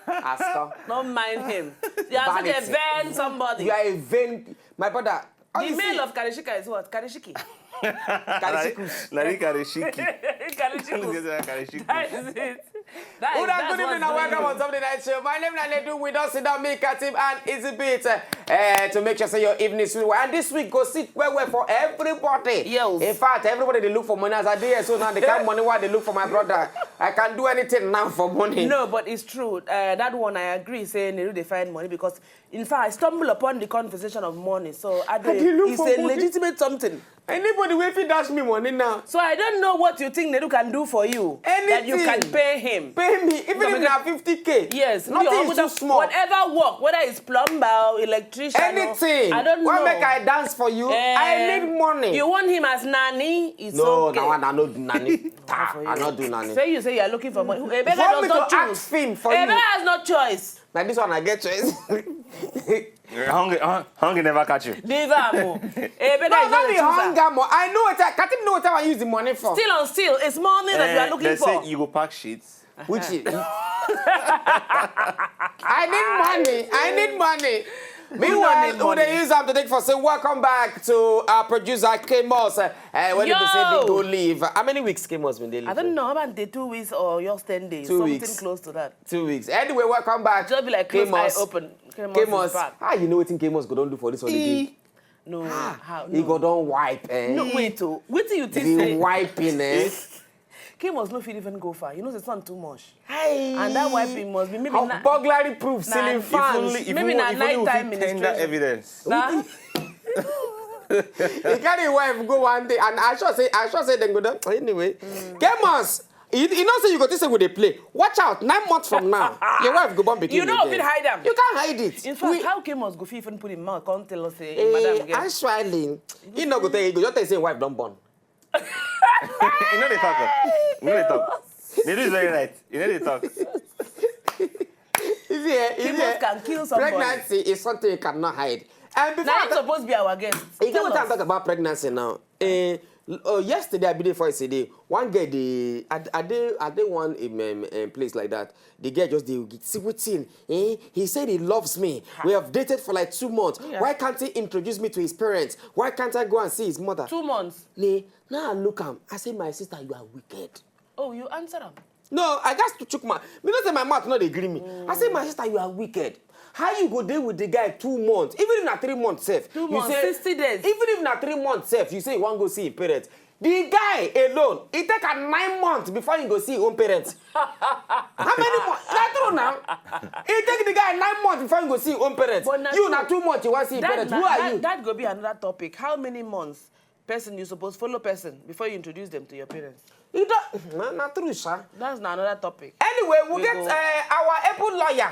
Asker. Don't mind him. You are such a vain somebody. You are a vain... My brother... The male of Karishika is what? Karishiki. Karishikus. Nari Karishiki. Karishiki. That is it. Good evening and welcome on Sunday Night Show. My name is Naledu. We don't sit down, me, Katib, and Easy Beat to make sure your evening is sweet. And this week, go sit well for everybody. Yes. In fact, everybody, they look for money as I did. So now they can't money while they look for my brother. I can do anything now for money. No, but it's true. That one, I agree, saying they find money because, in fact, I stumble upon the conversation of money. So it's a legitimate something. Anybody will feed dash me money now. So I don't know what you think Nedu can do for you. Anything. That you can pay him. Pay me, even if you have 50K. Yes. Nothing is too small. Whatever work, whether it's plumber or electrician. Anything. I don't know. Why make I dance for you? I need money. You want him as nanny? It's no, okay. No, I don't do nanny. I don't do nanny. You say you are looking for money. A beggar does not not choose. ask him for a you. beggar has no choice. Now this one I get choice. Hungry never catch you. Neither. A beggar No, is not the not hunger more. I know what I can't even know what I use the money for. Still on still. It's money that you are looking they for. say you go pack sheets. Which is... I need money. Meanwhile, who they use them to take for say welcome back to our producer K-Moss. When did they say they go leave? How many weeks K-Moss been they leave? I don't know about the 2 weeks or yours 10 days. 2 Something weeks. Close to that. 2 weeks. Anyway, welcome back. Just be like close eye open. K-Moss. How you know what K-Moss go don't do for this holiday? No. How? He go don't wipe. No, wait. What do you think? He wiping, K must not even go far. You know, it's not too much. Hey. And that wiping must be maybe not burglary proof, ceiling fans. Maybe not nighttime ministration. Evidence. Nah. He carry wife go one day, and I sure say then go down. Anyway, K-Moss, you know say you got this with a play. Watch out, 9 months from now, your wife go born begin. You know if it hide them. You can't hide it. In fact, how K-Moss go even put him mouth? Can't tell us say, madam. I'm smiling. You know go tell you, just tell say wife don't born. You know they talk. You know they talk. They do is very right. You know they talk. K-Moss can kill somebody. Pregnancy is something you cannot hide. And before now it's supposed to be our guest. You know what I'm talking about pregnancy now? Yesterday, I been for yesterday. One girl, I did one place like that. The girl just see what's in. He said he loves me. We have dated for like 2 months. Yeah. Why can't he introduce me to his parents? Why can't I go and see his mother? 2 months. Now I look him. I say, my sister, you are wicked. Oh, you answer him. No, I got to choke my. Me not say my mouth not agree me. I say, my sister, you are wicked. How you go there with the guy 2 months? Even if not 3 months safe. 2 months, say, 60 days. Even if not 3 months safe, you say you want to go see his parents. The guy alone, it take 9 months before you go see his own parents. How many months? That's true now. It take the guy 9 months before you go see his own parents. You not 2 months you want to see his parents. Who are you? That go be another topic. How many months you supposed to follow person before you introduce them to your parents? You don't. Not true, sir. That's another topic. Anyway, we'll get our Apple lawyer.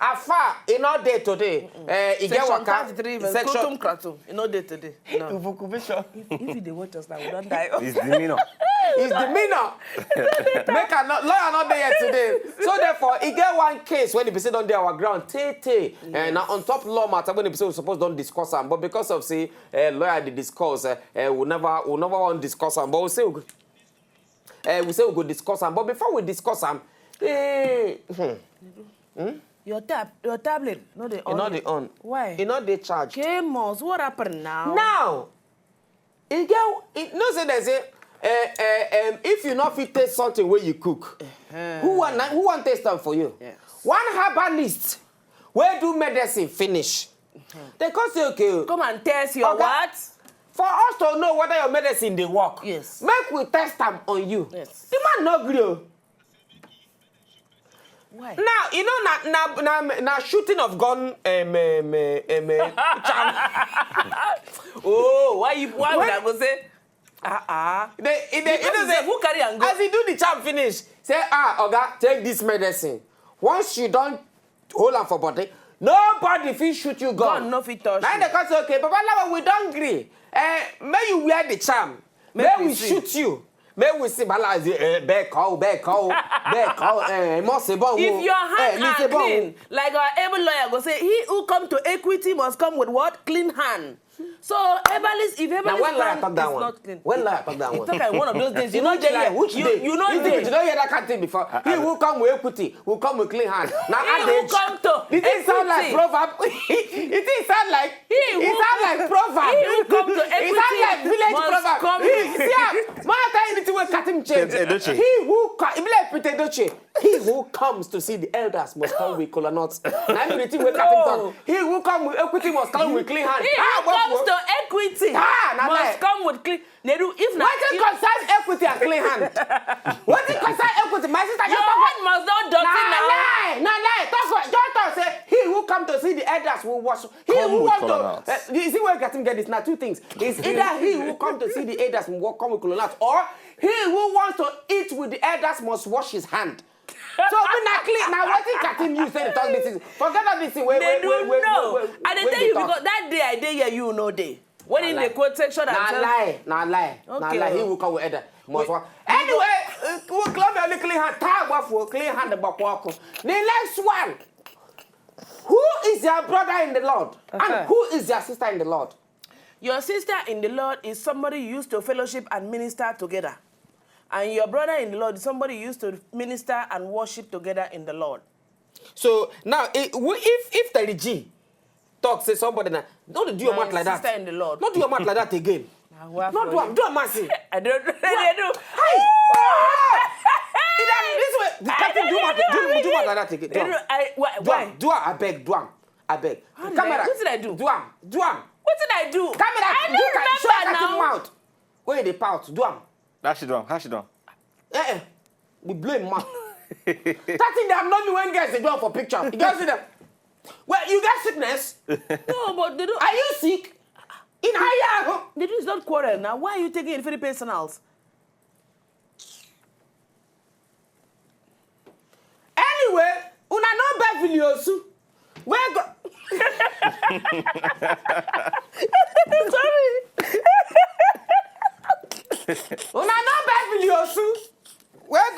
Afar, in all day today. Section 33, section in all day today. No. If they watch us now, we don't die. It's demeanor. It's demeanor. Make a lawyer not there today. So therefore, he get one case when the person don't there our ground. And now on top law matter when the person supposed don't discuss them, but because of say lawyer they discuss, we never want to discuss them. But we say we go discuss them. But before we discuss them, Your tablet, not the on. Not the on. Why? It not the charge. K-Moss, what happened now? Now, no say they say if you not fit taste something where you cook, who want taste them for you? Yes. One herbalist where do medicine finish? They can say okay. Come and test your what? For us to know whether your medicine they work. Yes. Make we test them on you. Yes. The man not grow. Why? Now, you know, now shooting of gun, oh, why would I go say? They who carry and go? As he do the charm finish, say, Oga, take this medicine. Once you don't hold on for body, nobody fit shoot you gun. Gun no fit touch now you. they can say, okay, Papa, now we don't agree. May you wear the charm. May we shoot you. May we see balance back out. If your hands are clean, like our able lawyer go say, he who come to equity must come with what? Clean hand. So Herbalist, if Now when lawyer Herbalist talk that is one? not clean. When lawyer talk that one? Talk like one of those days. You know, Which day? you know, you don't hear that kind of thing before. He will come with equity, will come with clean hand. Now He will come to it didn't sound like equity. proverb. It didn't sound like will sound like proverb. He will come to It sound equity. like village Must proverb. come. See, man, tell you anything will cut him change. Edochie. He who it be like Peter Edochie. He who comes to see the elders must come with kola nuts. Now everything will cut him down. He who come with equity must come with clean hand. He who comes to equity must come with clean. Nedu, if not, What it concerns equity and clean hand? What it concerns equity? My sister, your hand must not dirty now. lie. That's what John say. He who come to see the elders will wash. He Come who with want kola to. nuts. You see where Gatim get this? Now two things. It's either he who come to see the elders will come with kola nuts, or he who wants to eat with the elders must wash his hand. So when I clean now, what is Gatim you say to talk this thing? Forget all this thing. They don't know. I didn't tell you because that day I did hear you no day. When in the quote section and Nah lie. Okay. He will come with either. Anyway, we'll club your clean hand. Tag for clean hand about walk. The next one. Who is your brother in the Lord? And who is your sister in the Lord? Your sister in the Lord is somebody you used to fellowship and minister together. And your brother in the Lord is somebody you used to minister and worship together in the Lord. So now, if the G talk, say somebody now, don't do your mouth like that. Sister in the Lord. Don't do your mouth like that again. Not do a massive. I don't. They do. Hey! This way, the captain do mouth like that again. Why? Do I beg. Camera. What did I do? Do am. What did I do? Camera. I don't remember now. Mouth. Where they pout? Do am. How she done? We blame mouth. That thing they have not me when guys they do am for picture. You guys see them. Well, you got sickness. No, but they do. Are you sick? In higher. They do is not quarrel now. Why are you taking it very personals? Anyway, una no bad videos. Where go? Sorry. Una no bad videos. Where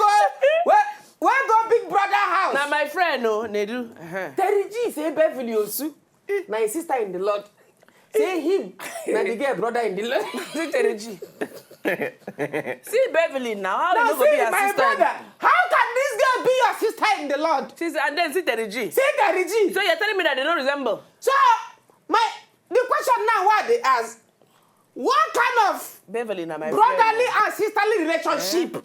go Big Brother house? Now my friend, no, Nedu. Terry G say bad videos. Na his sister in the Lord. Say him. Na the girl brother in the Lord. See Terry G. See Beverly now. How Now you go be see her my sister? brother. How can this girl be your sister in the Lord? And then see Terry G. Say Terry G. So you're telling me that they don't resemble? So the question now what they ask, what kind of Beverly now my brotherly friend. and sisterly relationship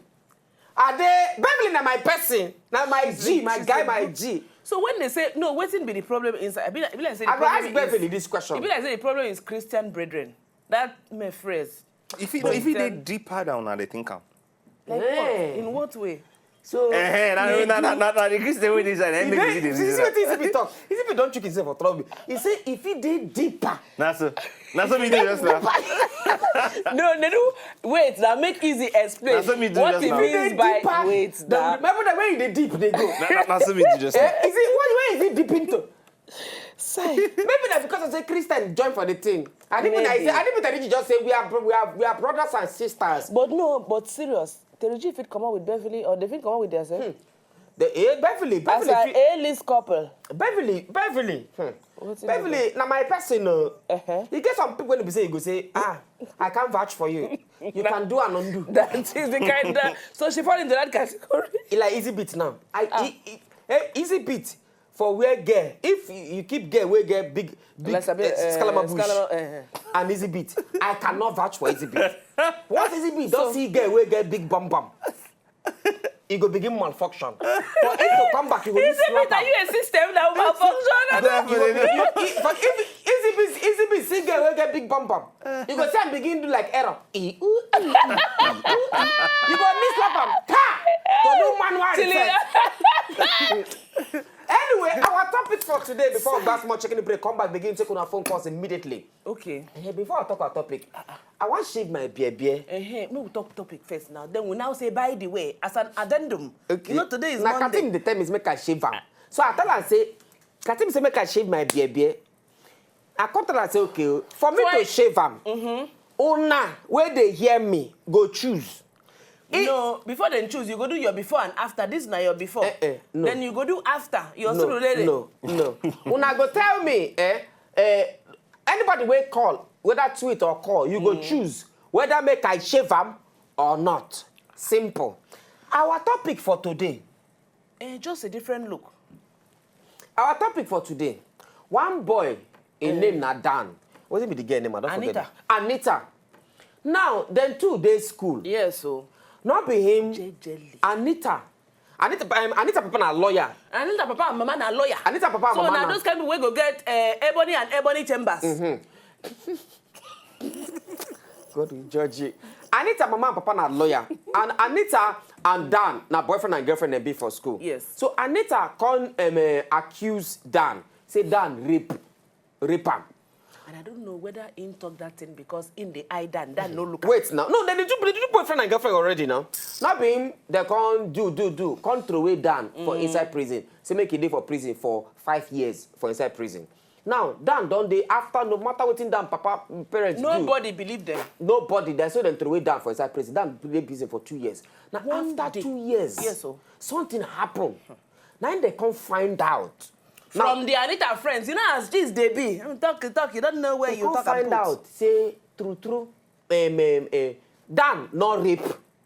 are they? Beverly na my person, na my G, my guy, my G. So when they say no, wetin be the problem inside? I be like say the I will ask problem Beverly is. this question. It be like say the problem is Christian brethren. That my phrase. If he did deeper down, now they think am. Like Yeah. what? In what way? So Now the Christian way this and make see what Ezebi talk. Ezebi don't trick himself for trouble. He say if he did deeper. That's so me do just now. No, they do. Wait, now make easy explain That's what me do what just it now. means by wait. That Remember the way they deep they go. That's so me do just now. Is it what way is it deep into? Maybe that's because I say Christian join for the thing. I didn't mean just say we are brothers and sisters. But no, but serious. Terry fit come out with Beverly or they fit come out with themselves. Beverly. As an A-list couple. Beverly. What's in Beverly, now my person, you get some people when they say, you go say, I can't vouch for you. You can do and undo. That is the kind of... So she fall into that category. It's like easy beat now. Easy beat for where girl. If you keep girl, where get big scalama bush and easy beat. I cannot vouch for easy beat. What easy beat? Don't see girl where get big bum. It go begin malfunction. For it to come back, you will need slap Are you a system that will malfunction? But if easy beat, see girl where get big bum. You go see and begin do like error. You go need slap am. Ta! To do manual reset. Anyway, our topic for today, before we back more checking the break, come back, begin taking our phone calls immediately. Okay. Before I talk our topic, I want to shave my beard. We'll talk topic first now. Then we'll now say, by the way, as an addendum. Okay. You know, today is now, Monday. Katim, the time is make I shave am. So I tell her, say, Katim say make I shave my beard. I come tell her, say, okay, for me to shave am, una, where they hear me, go choose. No, before they choose, you go do your before and after. This now your before. No. Then you go do after. You're No. Una go tell me, anybody will call whether tweet or call, you go choose whether make I shave am or not. Simple. Our topic for today. Just a different look. Our topic for today. One boy, in name na Dan. What's it be the girl name? I don't Anita. forget. Anita. Now, then 2 days school. Yes, so. Not be him. Jelly. Anita papa na lawyer. Anita papa and mama na lawyer. Anita papa and so mama now those kind of we go get Ebony and Ebony Chambers. God will judge you. Anita mama and papa na lawyer. And Anita and Dan na boyfriend and girlfriend they be for school. Yes. So Anita accuse Dan. Say Dan rape am. And I don't know whether in talk that thing because in the eye Dan no look. Wait now. No, they do boyfriend and girlfriend already now. Not be him, they can't can't throw away Dan for inside prison. Say make it day for prison for 5 years for inside prison. Now, Dan don't they after no matter what in Dan papa parents Nobody believe them. Nobody. They saw them throw away Dan for inside prison. Dan play prison for 2 years. Now after 2 years, yes, so. something happened. Now they can't find out. From the Anita friends, you know as this they be. Talk, you don't know where you talk find out. Say true. Dan not rape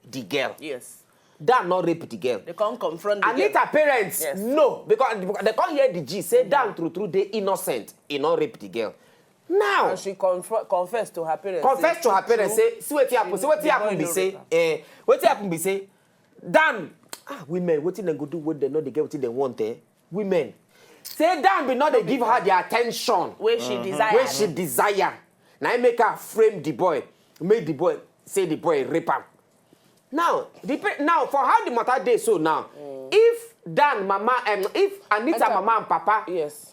the girl. Yes. Dan not rape the girl. They can't confront the Anita girl. parents no because they can't hear the G say Dan true they innocent. He not rape the girl. Now And she confessed to her parents. confess to her parents say see what happen. See what happen be say what happen be say Dan women wetin dem go do what they know they get wetin dem want women. Say Dan be not they give her the attention where she desire. Where she desire. Now make her frame the boy. Make the boy say the boy rape am. Now for how the matter dey so now. If Dan mama if Anita mama and papa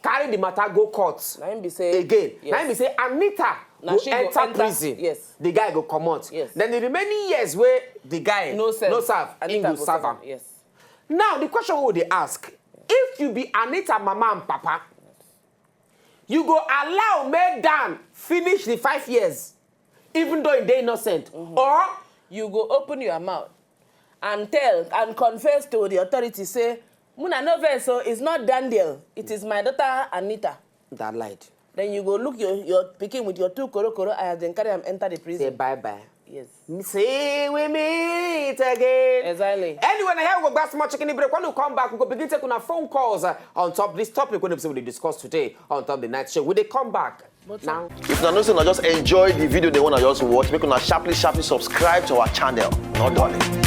carry the matter go court Now him be say again. Now him be say Anita go enter prison. Yes. The guy go come out. Yes. Then the remaining years where the guy no serve. he go serve am. Yes. Now the question we they ask, if you be Anita mama and papa, you go allow me Dan finish the 5 years, even though they innocent, or you go open your mouth and tell and confess to the authorities say, Muna no verse, so it's not Daniel, it is my daughter Anita. that lied. Then you go look your picking with your 2 koro and then carry them enter the prison. Say bye. Yes. Say we meet again. Exactly. Anyway, now we go back small chicken break. When we come back, we go begin taking our phone calls on top this topic we discuss today on top the night show. Will they come back now? If you know, just enjoy the video they want to just watch, make sure sharply subscribe to our channel. Not darling.